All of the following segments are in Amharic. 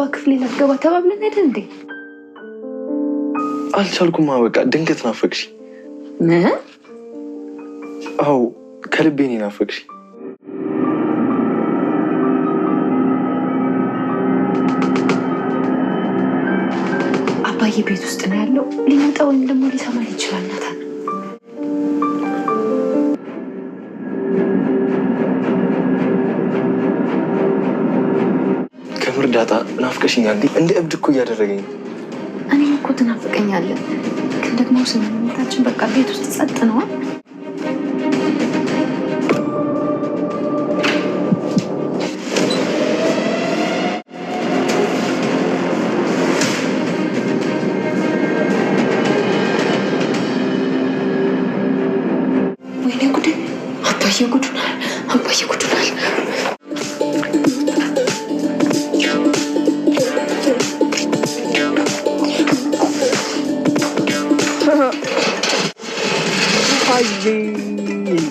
ክፍሌ ላትገባ ተባብለን አይደል እንዴ? አልቻልኩም። በቃ ድንገት ናፈቅሽ። አዎ ከልቤ ነው ናፈቅሽ። አባዬ ቤት ውስጥ ነው ያለው። ሊመጣ ወይም ደግሞ ሊሰማ ይችላል። ናታን ከምርዳታ ናፍቀሽኛል። እንደ እብድ እኮ እያደረገኝ ነው። እኔም እኮ ትናፍቀኛለህ፣ ግን ደግሞ ስምምነታችን በቃ ቤት ውስጥ ጸጥ ነው። ወይኔ ጉዴ! አባዬ ጉዱናል፣ አባዬ ጉዱናል።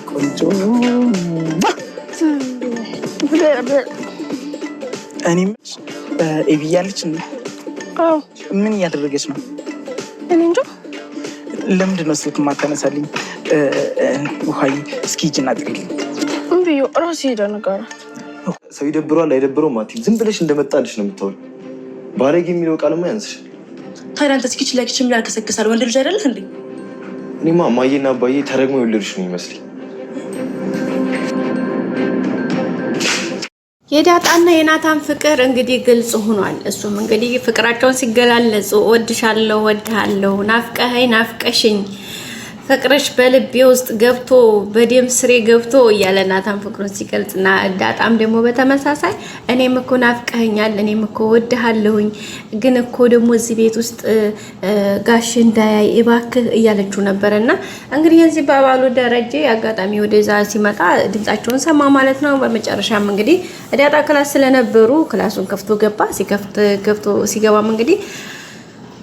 ቆንጆ እኔም ኤቢ ያለች እንዴ? አዎ። ምን እያደረገች ነው? እኔ እንጃ። ለምንድን ነው ስልክ ማታነሳልኝ? ውሃይ እስኪ ሂጂና ጥሪልኝ። እንብዮ ራሴ ሄደ ነገር ሰው ይደብረዋል አይደብረውም? ማቲ ዝም ብለሽ እንደመጣልሽ ነው የምታወሪው። ባለጌ የሚለው ቃልማ ያንስሽ። ታዲያ አንተ እስኪ ችላኪች ምን ያልከሰከሳል? ወንድ ልጅ አይደለህ እንዴ? እኔማ ማየና አባዬ ተረግሞ የወለዱሽ ነው ይመስልኝ። የዳጣና የናታን ፍቅር እንግዲህ ግልጽ ሆኗል። እሱም እንግዲህ ፍቅራቸውን ሲገላለጹ ወድሻለሁ፣ ወድሃለሁ፣ ናፍቀኸኝ፣ ናፍቀሽኝ፣ ፍቅርሽ በልቤ ውስጥ ገብቶ በደም ስሬ ገብቶ እያለ ናታን ፍቅሩን ሲገልጽና ዳጣም ደግሞ በተመሳሳይ እኔም እኮ ናፍቀኸኛል፣ እኔም እኮ ወድሃለሁኝ፣ ግን እኮ ደግሞ እዚህ ቤት ውስጥ ጋሽ እንዳያይ እባክህ እያለችው ነበርና እንግዲህ የዚህ ባባሉ ደረጀ አጋጣሚ ወደዛ ሲመጣ ድምጻቸውን ሰማ ማለት ነው። በመጨረሻም እንግዲህ ዳጣ ክላስ ስለነበሩ ክላሱን ከፍቶ ገባ። ሲገባም እንግዲህ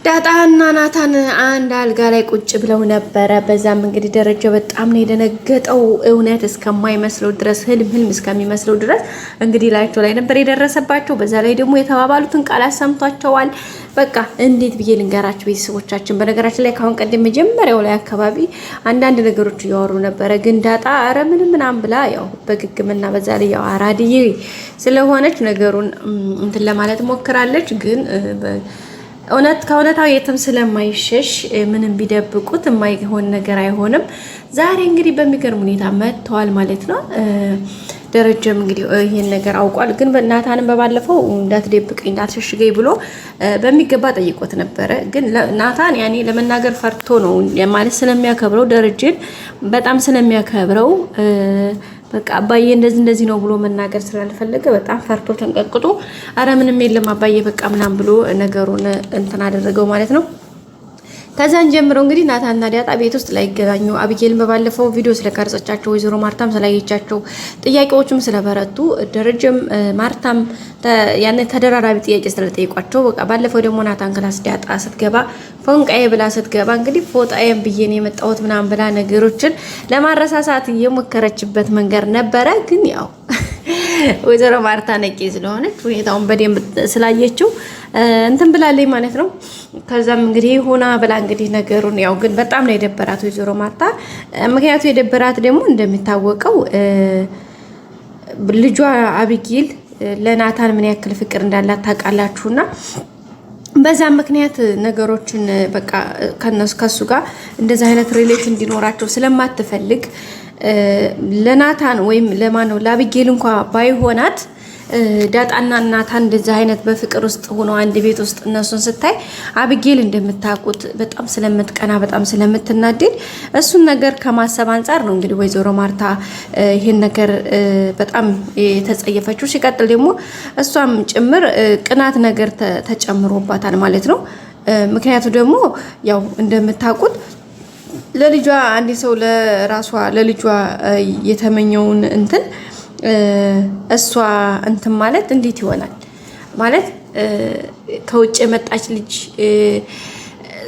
ዳጣና ናታን አንድ አልጋ ላይ ቁጭ ብለው ነበረ። በዛም እንግዲህ ደረጃ በጣም ነው የደነገጠው። እውነት እስከማይመስለው ድረስ ህልም እስከሚመስለው ድረስ እንግዲህ ላያቸው ላይ ነበር የደረሰባቸው። በዛ ላይ ደግሞ የተባባሉትን ቃላት ሰምቷቸዋል። በቃ እንዴት ብዬ ልንገራችሁ ቤተሰቦቻችን። በነገራችን ላይ ካሁን ቀደም መጀመሪያው ላይ አካባቢ አንዳንድ ነገሮች እያወሩ ነበረ። ግን ዳጣ አረ ምናምን ብላ ያው በግግምና በዛ ላይ ያው አራድዬ ስለሆነች ነገሩን እንትን ለማለት ሞክራለች። ግን እውነት ከእውነታው የትም ስለማይሸሽ ምንም ቢደብቁት የማይሆን ነገር አይሆንም። ዛሬ እንግዲህ በሚገርም ሁኔታ መጥተዋል ማለት ነው። ደረጀም እንግዲህ ይሄን ነገር አውቋል። ግን ናታንም በባለፈው እንዳትደብቀኝ እንዳትሸሽገኝ ብሎ በሚገባ ጠይቆት ነበረ። ግን ናታን ያኔ ለመናገር ፈርቶ ነው ማለት ስለሚያከብረው ደረጀን በጣም ስለሚያከብረው በቃ አባዬ እንደዚህ ነው ብሎ መናገር ስላልፈለገ በጣም ፈርቶ ተንቀጥቅጦ አረ ምንም የለም አባዬ በቃ ምናምን ብሎ ነገሩን እንትን አደረገው ማለት ነው። ከዛን ጀምሮ እንግዲህ ናታንና ዳጣ ቤት ውስጥ ላይገናኙ አብጌልን በባለፈው ቪዲዮ ስለቀረጸቻቸው ወይዘሮ ማርታም ስላየቻቸው ጥያቄዎችም ስለበረቱ ደረጀም ማርታም ያን ተደራራቢ ጥያቄ ስለጠይቋቸው በቃ ባለፈው ደግሞ ናታን ክላስ ዳጣ ስትገባ ፎንቃዬ ብላ ስትገባ እንግዲህ ፎጣዬም ብዬን የመጣሁት ምናምን ብላ ነገሮችን ለማረሳሳት የሞከረችበት መንገድ ነበረ። ግን ያው ወይዘሮ ማርታ ነቄ ስለሆነች ሁኔታውን በደንብ ስላየችው እንትን ብላለች ማለት ነው። ከዛም እንግዲህ ሆና ብላ እንግዲህ ነገሩን ያው ግን በጣም ነው የደበራት ወይዘሮ ማርታ። ምክንያቱ የደበራት ደግሞ እንደሚታወቀው ልጇ አብጊል ለናታን ምን ያክል ፍቅር እንዳላት ታውቃላችሁና በዛ ምክንያት ነገሮችን በቃ ከሱ ጋር እንደዛ አይነት ሪሌሽን እንዲኖራቸው ስለማትፈልግ ለናታን ወይም ለማነው ለአብጌል እንኳን ባይሆናት ዳጣና ናታን እንደዛ አይነት በፍቅር ውስጥ ሆኖ አንድ ቤት ውስጥ እነሱን ስታይ አብጌል እንደምታውቁት በጣም ስለምትቀና በጣም ስለምትናደድ እሱን ነገር ከማሰብ አንፃር ነው እንግዲህ ወይዘሮ ማርታ ይሄን ነገር በጣም የተጸየፈችው። ሲቀጥል ደግሞ እሷም ጭምር ቅናት ነገር ተጨምሮባታል ማለት ነው። ምክንያቱ ደግሞ ያው እንደምታውቁት ለልጇ አንድ ሰው ለራሷ ለልጇ የተመኘውን እንትን እሷ እንትን ማለት እንዴት ይሆናል ማለት ከውጭ የመጣች ልጅ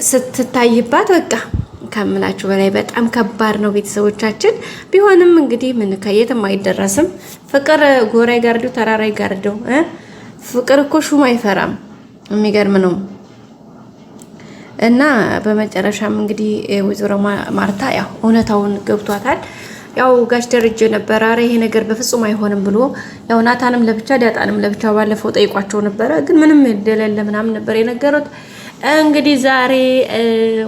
ስትታይባት በቃ ከምላችሁ በላይ በጣም ከባድ ነው ቤተሰቦቻችን። ቢሆንም እንግዲህ ምን ከየትም አይደረስም። ፍቅር ጎራይ ጋርደው ተራራይ ጋርደው ፍቅር እኮ ሹም አይፈራም። የሚገርም ነው። እና በመጨረሻም እንግዲህ ወይዘሮ ማርታ ያው እውነታውን ገብቷታል። ያው ጋሽ ደረጀ ነበር አረ ይሄ ነገር በፍጹም አይሆንም ብሎ ያው ናታንም ለብቻ ዳጣንም ለብቻ ባለፈው ጠይቋቸው ነበረ፣ ግን ምንም እንደሌለ ምናምን ነበር የነገሩት። እንግዲህ ዛሬ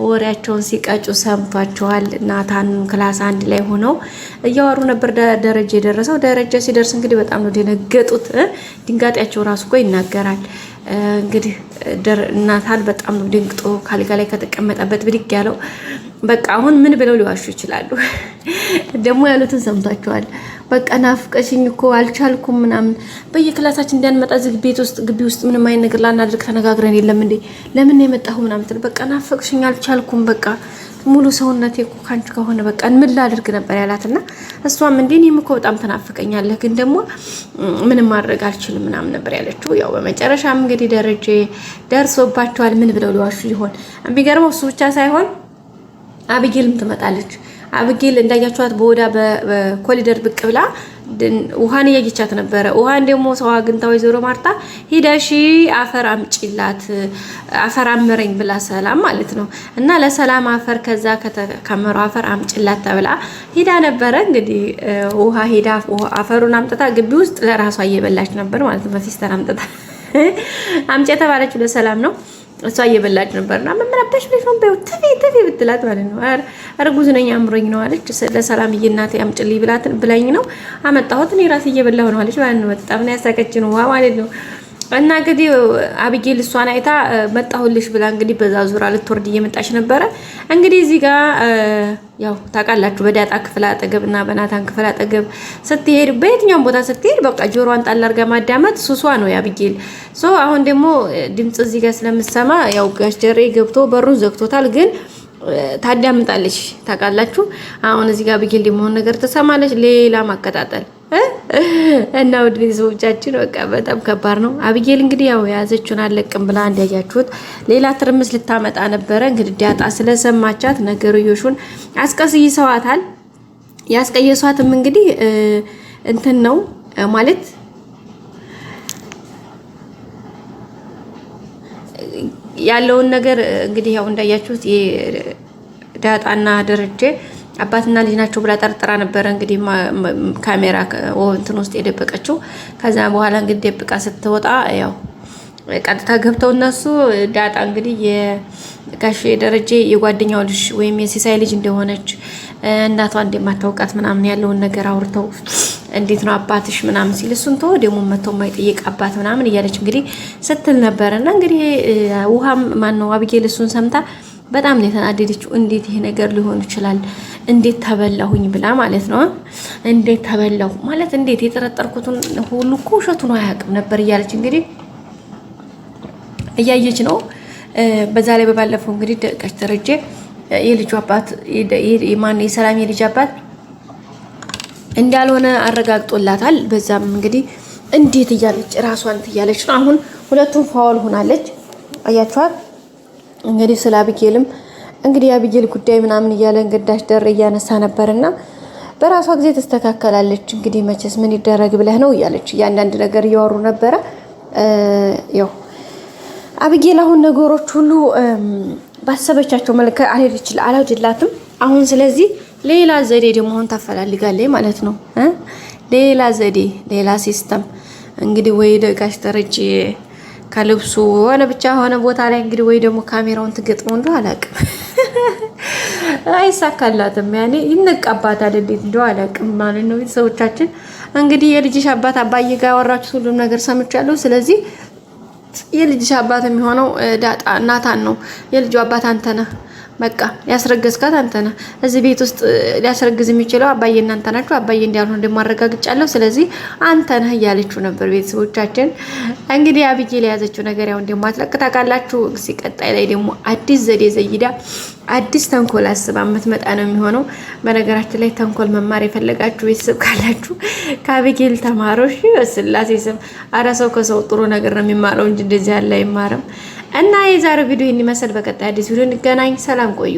ወሬያቸውን ሲቀጩ ሰምቷቸዋል። ናታን ክላስ አንድ ላይ ሆነው እያወሩ ነበር። ደረጀ የደረሰው ደረጀ ሲደርስ እንግዲህ በጣም ነው ደነገጡት። ድንጋጤያቸው ራሱ እኮ ይናገራል። እንግዲህ ናታን በጣም ነው ደንግጦ ካልጋ ላይ ከተቀመጠበት ብድግ ያለው። በቃ አሁን ምን ብለው ሊዋሹ ይችላሉ? ደግሞ ያሉትን ሰምታችኋል። በቃ ናፍቀሽኝ እኮ አልቻልኩም ምናምን በየክላሳችን እንዳንመጣ ዝግ ቤት ውስጥ ግቢ ውስጥ ምንም አይነት ነገር ላናድርግ ተነጋግረን የለም እንዴ ለምን ነው የመጣሁ ምናምን ትል። በቃ ናፍቀሽኝ አልቻልኩም በቃ ሙሉ ሰውነቴ እኮ ካንቺ ከሆነ በቃ ምን ላድርግ ነበር ያላትና እሷም እንዴ እኔም እኮ በጣም ተናፍቀኛለህ ግን ደግሞ ምንም ማድረግ አልችልም ምናምን ነበር ያለችው። ያው በመጨረሻም እንግዲህ ደረጀ ደርሶባቸዋል። ምን ብለው ሊዋሹ ይሆን? የሚገርመው እሱ ብቻ ሳይሆን አብጌልም ትመጣለች። አብጌል እንዳያችኋት በወዳ በኮሊደር ብቅ ብላ ውሃን እያየቻት ነበረ። ውሃን ደግሞ ሰው አግኝታ ወይዘሮ ማርታ ሂደሽ አፈር አምጪላት አፈር አመረኝ ብላ ሰላም ማለት ነው እና ለሰላም አፈር ከዛ ከተከመሩ አፈር አምጪላት ተብላ ሂዳ ነበረ። እንግዲህ ውሃ ሂዳ አፈሩን አምጥታ ግቢ ውስጥ ለራሷ እየበላች ነበር ማለት ነው። በሲስተር አምጥታ አምጪ የተባለችው ለሰላም ነው። እሷ እየበላች ነበርና መምራበሽ ነው ተፊ ብትላት ማለት ነው። አርጉዝ ነኝ አምሮኝ ነው አለች። ለሰላምዬ እናቴ አምጪልኝ ብላኝ ነው አመጣሁት እኔ ራሴ እየበላሁ ነው አለች ማለት ነው። በጣም ነው ያሳቀችን ውሃ ማለት ነው። እና እንግዲህ አብጌል እሷን አይታ መጣሁልሽ ብላ እንግዲህ በዛ ዙራ ልትወርድ እየመጣች ነበረ። እንግዲህ እዚህ ጋር ያው ታውቃላችሁ በዳጣ ክፍል አጠገብና በናታን ክፍል አጠገብ ስትሄድ በየትኛውም ቦታ ስትሄድ በቃ ጆሮዋን ጣል አድርጋ ማዳመጥ ሱሷ ነው ያብጌል። አሁን ደግሞ ድምጽ እዚህ ጋር ስለምሰማ ያው ጋሽ ደሬ ገብቶ በሩን ዘግቶታል፣ ግን ታዳምጣለች ታውቃላችሁ። አሁን እዚህ ጋር አብጌል ደግሞ ነገር ተሰማለች፣ ሌላ ማቀጣጠል እና ውድ ቤተሰቦቻችን በቃ በጣም ከባድ ነው። አብጌል እንግዲህ ያው የያዘችውን አለቅም ብላ እንዳያችሁት ሌላ ትርምስ ልታመጣ ነበረ። እንግዲህ ዳጣ ስለሰማቻት ነገርዮሹን አስቀይሰዋታል። ያስቀየሷትም እንግዲህ እንትን ነው ማለት ያለውን ነገር እንግዲህ ያው እንዳያችሁት ዳጣና ደረጀ አባትና ልጅ ናቸው ብላ ጠርጥራ ነበረ። እንግዲህ ካሜራ እንትን ውስጥ የደበቀችው ከዛ በኋላ እንግዲህ ደብቃ ስትወጣ ያው ቀጥታ ገብተው እነሱ ዳጣ እንግዲህ የጋሽ ደረጀ የጓደኛው ልጅ ወይም የሲሳይ ልጅ እንደሆነች እናቷ እንደማታውቃት ምናምን ያለውን ነገር አውርተው እንዴት ነው አባትሽ ምናምን ሲል እሱን ተወው ደግሞ መተው የማይጠይቅ አባት ምናምን እያለች እንግዲህ ስትል ነበርና እንግዲህ ውሃም ማን ነው አብጌል እሱን ሰምታ በጣም ነው የተናደደችው። እንዴት ይሄ ነገር ሊሆን ይችላል? እንዴት ተበላሁኝ ብላ ማለት ነው። እንዴት ተበላሁ ማለት እንዴት የጠረጠርኩትን ሁሉ እኮ ውሸቱን አያውቅም ነበር እያለች እንግዲህ እያየች ነው። በዛ ላይ በባለፈው እንግዲህ ጋሽ ደረጀ የልጁ አባት የማን የሰላም የልጅ አባት እንዳልሆነ አረጋግጦላታል። በዛም እንግዲህ እንዴት እያለች ራሷን እያለች ነው። አሁን ሁለቱም ፋውል ሆናለች። አያችኋት እንግዲህ ስለ አብጌልም እንግዲህ የአብጌል ጉዳይ ምናምን እያለ እንግዳሽ ደር እያነሳ ነበርና በራሷ ጊዜ ተስተካከላለች። እንግዲህ መቼስ ምን ይደረግ ብለህ ነው እያለች እያንዳንድ ነገር እያወሩ ነበረ። ያው አብጌል አሁን ነገሮች ሁሉ ባሰበቻቸው መልክ አልሄድላትም አሁን። ስለዚህ ሌላ ዘዴ ደግሞ አሁን ታፈላልጋለች ማለት ነው። ሌላ ዘዴ ሌላ ሲስተም እንግዲህ ወይ ጋሽ ደረጀ ከልብሱ ሆነ ብቻ ሆነ ቦታ ላይ እንግዲህ ወይ ደግሞ ካሜራውን ትገጥመው እንደው አላውቅም። አይሳካላትም ያኔ ይነቃባታል እንዴት እንደው አላውቅም ማለት ነው። ቤተሰቦቻችን እንግዲህ የልጅሽ አባት አባዬ ጋር ያወራችሁት ሁሉም ነገር ሰምቻለሁ። ስለዚህ የልጅሽ አባት የሚሆነው ዳጣ ናታን ነው። የልጁ አባት አንተ ነህ። በቃ ያስረገዝካት አንተ ነህ። እዚህ ቤት ውስጥ ሊያስረግዝ የሚችለው አባዬ እናንተ ናችሁ። አባዬ እንዳልሆነ እንደማረጋግጫለሁ። ስለዚህ አንተ ነህ እያለችው ነበር። ቤተሰቦቻችን እንግዲህ አብጌል የያዘችው ነገር ያው እንደማትለቅ ታውቃላችሁ። ሲቀጣይ ላይ ደግሞ አዲስ ዘዴ ዘይዳ አዲስ ተንኮል አስባ የምትመጣ ነው የሚሆነው። በነገራችን ላይ ተንኮል መማር የፈለጋችሁ ቤተሰብ ካላችሁ ከአብጌል ተማሮሽ ስላሴ ስም አረ ሰው ከሰው ጥሩ ነገር ነው የሚማረው እንጂ እንደዚህ ያለ አይማርም። እና የዛሬው ቪዲዮ ይመስል በቀጣይ አዲስ ቪዲዮ እንገናኝ። ሰላም ቆዩ።